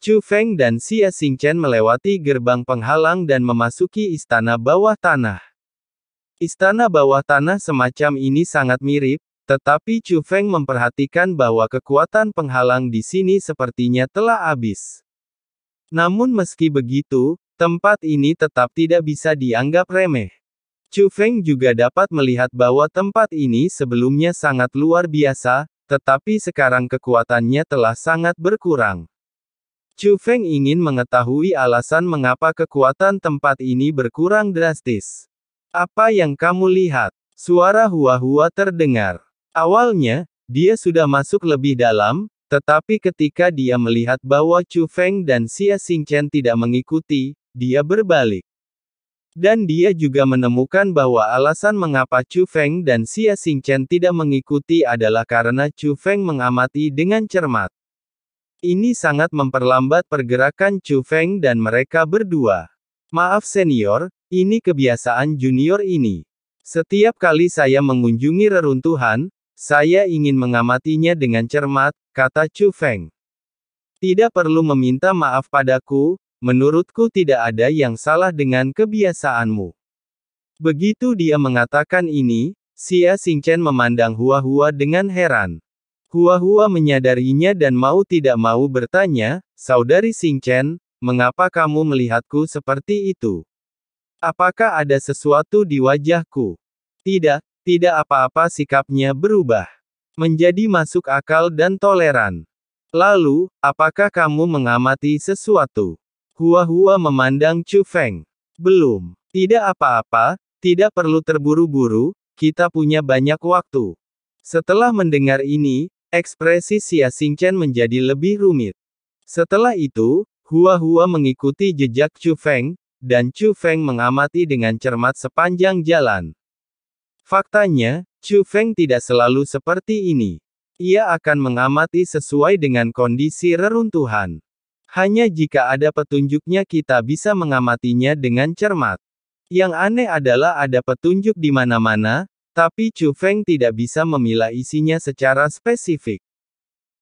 Chu Feng dan Xia Xingchen melewati gerbang penghalang dan memasuki istana bawah tanah. Istana bawah tanah semacam ini sangat mirip, tetapi Chu Feng memperhatikan bahwa kekuatan penghalang di sini sepertinya telah habis. Namun meski begitu, tempat ini tetap tidak bisa dianggap remeh. Chu Feng juga dapat melihat bahwa tempat ini sebelumnya sangat luar biasa, tetapi sekarang kekuatannya telah sangat berkurang. Chu Feng ingin mengetahui alasan mengapa kekuatan tempat ini berkurang drastis. Apa yang kamu lihat? Suara hua-hua terdengar. Awalnya, dia sudah masuk lebih dalam, tetapi ketika dia melihat bahwa Chu Feng dan Xia Xingchen tidak mengikuti, dia berbalik. Dan dia juga menemukan bahwa alasan mengapa Chu Feng dan Xia Xingchen tidak mengikuti adalah karena Chu Feng mengamati dengan cermat. Ini sangat memperlambat pergerakan Chu Feng dan mereka berdua. Maaf senior, ini kebiasaan junior ini. Setiap kali saya mengunjungi reruntuhan, saya ingin mengamatinya dengan cermat, kata Chu Feng. Tidak perlu meminta maaf padaku. Menurutku tidak ada yang salah dengan kebiasaanmu. Begitu dia mengatakan ini, Xia Xingchen memandang Hua-Hua dengan heran. Hua-Hua menyadarinya dan mau tidak mau bertanya, Saudari Xingchen, mengapa kamu melihatku seperti itu? Apakah ada sesuatu di wajahku? Tidak, tidak apa-apa sikapnya berubah. Menjadi masuk akal dan toleran. Lalu, apakah kamu mengamati sesuatu? Hua-Hua memandang Chu Feng. Belum. Tidak apa-apa, tidak perlu terburu-buru, kita punya banyak waktu. Setelah mendengar ini, ekspresi Xia Xingchen menjadi lebih rumit. Setelah itu, Hua-Hua mengikuti jejak Chu Feng, dan Chu Feng mengamati dengan cermat sepanjang jalan. Faktanya, Chu Feng tidak selalu seperti ini. Ia akan mengamati sesuai dengan kondisi reruntuhan. Hanya jika ada petunjuknya kita bisa mengamatinya dengan cermat. Yang aneh adalah ada petunjuk di mana-mana, tapi Chu Feng tidak bisa memilah isinya secara spesifik.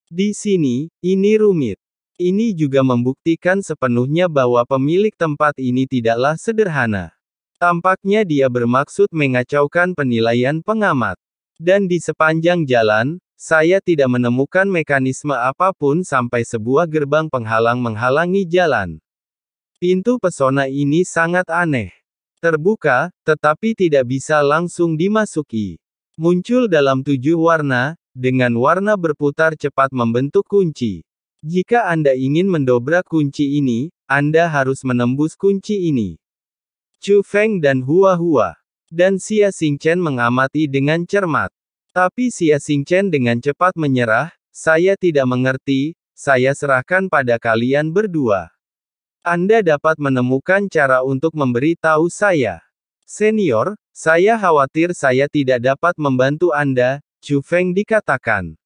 Di sini, ini rumit. Ini juga membuktikan sepenuhnya bahwa pemilik tempat ini tidaklah sederhana. Tampaknya dia bermaksud mengacaukan penilaian pengamat. Dan di sepanjang jalan, saya tidak menemukan mekanisme apapun sampai sebuah gerbang penghalang menghalangi jalan. Pintu pesona ini sangat aneh. Terbuka, tetapi tidak bisa langsung dimasuki. Muncul dalam 7 warna, dengan warna berputar cepat membentuk kunci. Jika Anda ingin mendobrak kunci ini, Anda harus menembus kunci ini. Chu Feng dan Hua-Hua dan Xia Xingchen mengamati dengan cermat. Tapi Xia Xingchen dengan cepat menyerah, saya tidak mengerti, saya serahkan pada kalian berdua. Anda dapat menemukan cara untuk memberi tahu saya. Senior, saya khawatir saya tidak dapat membantu Anda, Chu Feng dikatakan.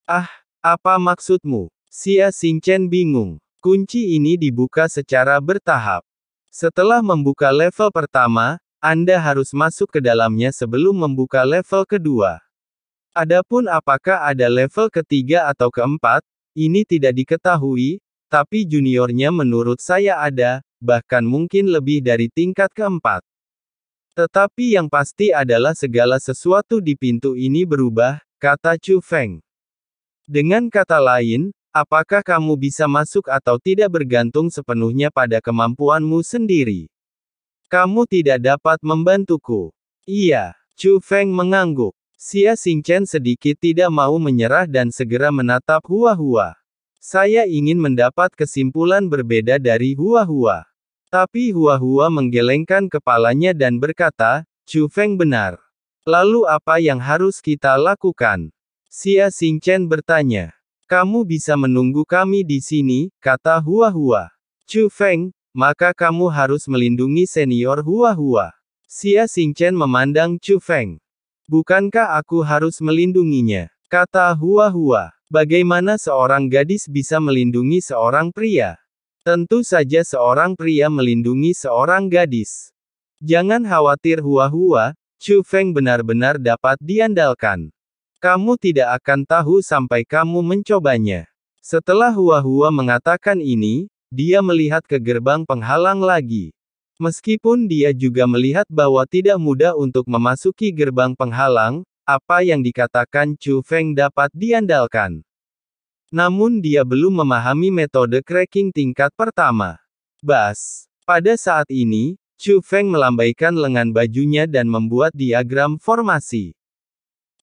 Ah, apa maksudmu? Xia Xingchen bingung. Kunci ini dibuka secara bertahap. Setelah membuka level pertama, Anda harus masuk ke dalamnya sebelum membuka level kedua. Adapun apakah ada level ketiga atau keempat, ini tidak diketahui, tapi juniornya menurut saya ada, bahkan mungkin lebih dari tingkat keempat. Tetapi yang pasti adalah segala sesuatu di pintu ini berubah, kata Chu Feng. Dengan kata lain, apakah kamu bisa masuk atau tidak bergantung sepenuhnya pada kemampuanmu sendiri. Kamu tidak dapat membantuku. Iya, Chu Feng mengangguk. Xia Xingchen sedikit tidak mau menyerah dan segera menatap Hua-Hua. Saya ingin mendapat kesimpulan berbeda dari Hua-Hua. Tapi Hua-Hua menggelengkan kepalanya dan berkata, Chu Feng benar. Lalu apa yang harus kita lakukan? Xia Xingchen bertanya. Kamu bisa menunggu kami di sini, kata Hua-Hua. Chu Feng, maka kamu harus melindungi senior Hua-Hua. Xia Xingchen memandang Chu Feng. Bukankah aku harus melindunginya? Kata Hua-Hua. Bagaimana seorang gadis bisa melindungi seorang pria? Tentu saja seorang pria melindungi seorang gadis. Jangan khawatir Hua-Hua, Chu Feng benar-benar dapat diandalkan. Kamu tidak akan tahu sampai kamu mencobanya. Setelah Hua-Hua mengatakan ini, dia melihat ke gerbang penghalang lagi. Meskipun dia juga melihat bahwa tidak mudah untuk memasuki gerbang penghalang, apa yang dikatakan Chu Feng dapat diandalkan. Namun dia belum memahami metode cracking tingkat pertama. Bas. Pada saat ini, Chu Feng melambaikan lengan bajunya dan membuat diagram formasi.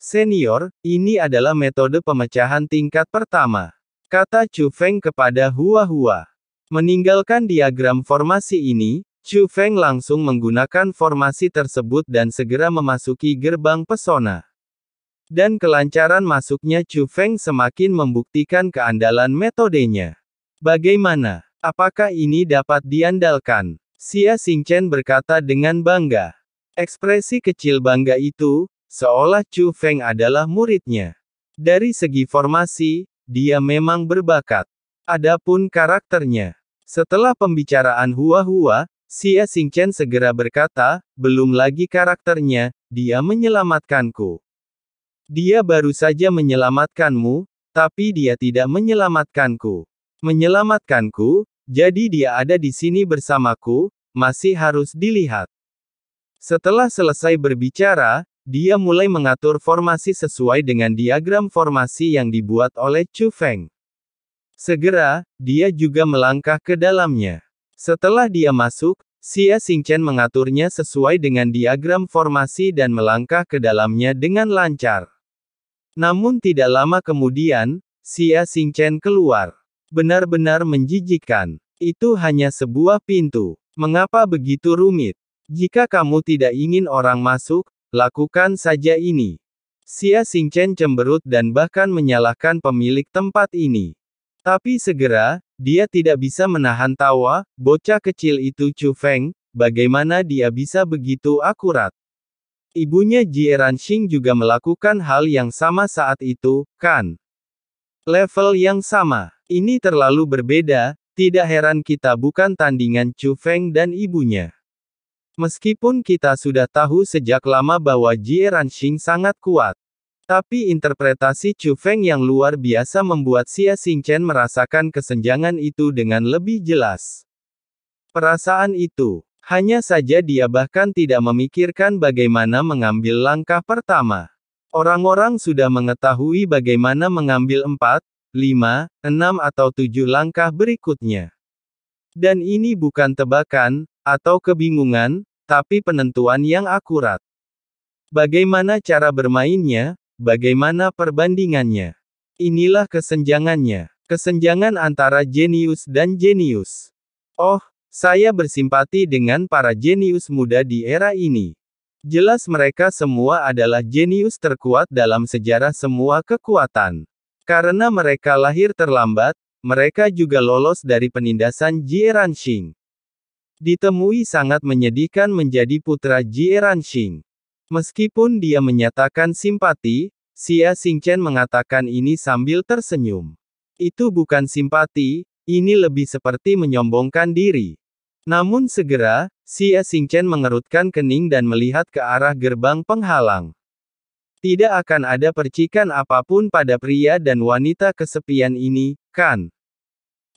Senior, ini adalah metode pemecahan tingkat pertama, kata Chu Feng kepada Hua-Hua. Meninggalkan diagram formasi ini, Chu Feng langsung menggunakan formasi tersebut dan segera memasuki gerbang pesona. Dan kelancaran masuknya Chu Feng semakin membuktikan keandalan metodenya. Bagaimana? Apakah ini dapat diandalkan? Xia Xingchen berkata dengan bangga. Ekspresi kecil bangga itu, seolah Chu Feng adalah muridnya. Dari segi formasi, dia memang berbakat. Adapun karakternya. Setelah pembicaraan Hua-Hua, Xia Xingchen segera berkata, belum lagi karakternya, dia menyelamatkanku. Dia baru saja menyelamatkanmu, tapi dia tidak menyelamatkanku. Menyelamatkanku, jadi dia ada di sini bersamaku, masih harus dilihat. Setelah selesai berbicara, dia mulai mengatur formasi sesuai dengan diagram formasi yang dibuat oleh Chu Feng. Segera, dia juga melangkah ke dalamnya. Setelah dia masuk, Xia Xingchen mengaturnya sesuai dengan diagram formasi dan melangkah ke dalamnya dengan lancar. Namun tidak lama kemudian, Xia Xingchen keluar. Benar-benar menjijikkan. Itu hanya sebuah pintu. Mengapa begitu rumit? Jika kamu tidak ingin orang masuk, lakukan saja ini. Xia Xingchen cemberut dan bahkan menyalahkan pemilik tempat ini. Tapi segera, dia tidak bisa menahan tawa, bocah kecil itu Chu Feng, bagaimana dia bisa begitu akurat? Ibunya Jie Ranxing juga melakukan hal yang sama saat itu, kan? Level yang sama. Ini terlalu berbeda, tidak heran kita bukan tandingan Chu Feng dan ibunya. Meskipun kita sudah tahu sejak lama bahwa Jie Ranxing sangat kuat. Tapi interpretasi Chu Feng yang luar biasa membuat Xia Xingchen merasakan kesenjangan itu dengan lebih jelas. Perasaan itu. Hanya saja dia bahkan tidak memikirkan bagaimana mengambil langkah pertama. Orang-orang sudah mengetahui bagaimana mengambil 4, 5, 6 atau 7 langkah berikutnya. Dan ini bukan tebakan, atau kebingungan, tapi penentuan yang akurat. Bagaimana cara bermainnya, bagaimana perbandingannya. Inilah kesenjangannya. Kesenjangan antara jenius dan jenius. Oh, saya bersimpati dengan para jenius muda di era ini. Jelas mereka semua adalah jenius terkuat dalam sejarah semua kekuatan. Karena mereka lahir terlambat, mereka juga lolos dari penindasan Jie Ranxing. Ditemui sangat menyedihkan menjadi putra Jie Ranxing. Meskipun dia menyatakan simpati, Xia Xingchen mengatakan ini sambil tersenyum. Itu bukan simpati, ini lebih seperti menyombongkan diri. Namun segera, Xia Xingchen mengerutkan kening dan melihat ke arah gerbang penghalang. Tidak akan ada percikan apapun pada pria dan wanita kesepian ini, kan?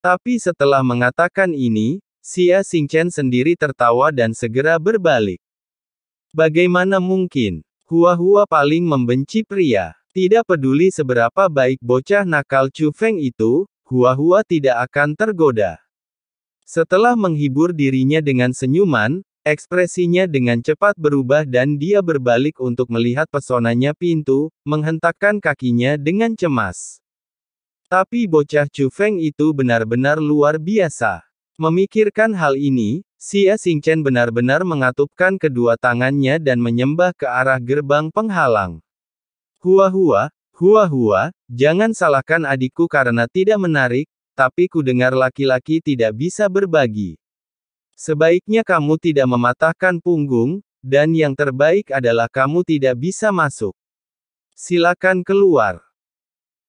Tapi setelah mengatakan ini, Xia Xingchen sendiri tertawa dan segera berbalik. Bagaimana mungkin? Hua-Hua paling membenci pria. Tidak peduli seberapa baik bocah nakal Chu Feng itu, Hua-Hua tidak akan tergoda. Setelah menghibur dirinya dengan senyuman, ekspresinya dengan cepat berubah dan dia berbalik untuk melihat pesonanya pintu, menghentakkan kakinya dengan cemas. Tapi bocah Chu Feng itu benar-benar luar biasa. Memikirkan hal ini, Xia Xingchen benar-benar mengatupkan kedua tangannya dan menyembah ke arah gerbang penghalang. Hua-Hua, Hua-Hua, jangan salahkan adikku karena tidak menarik, tapi ku dengar laki-laki tidak bisa berbagi. Sebaiknya kamu tidak mematahkan punggung, dan yang terbaik adalah kamu tidak bisa masuk. Silakan keluar.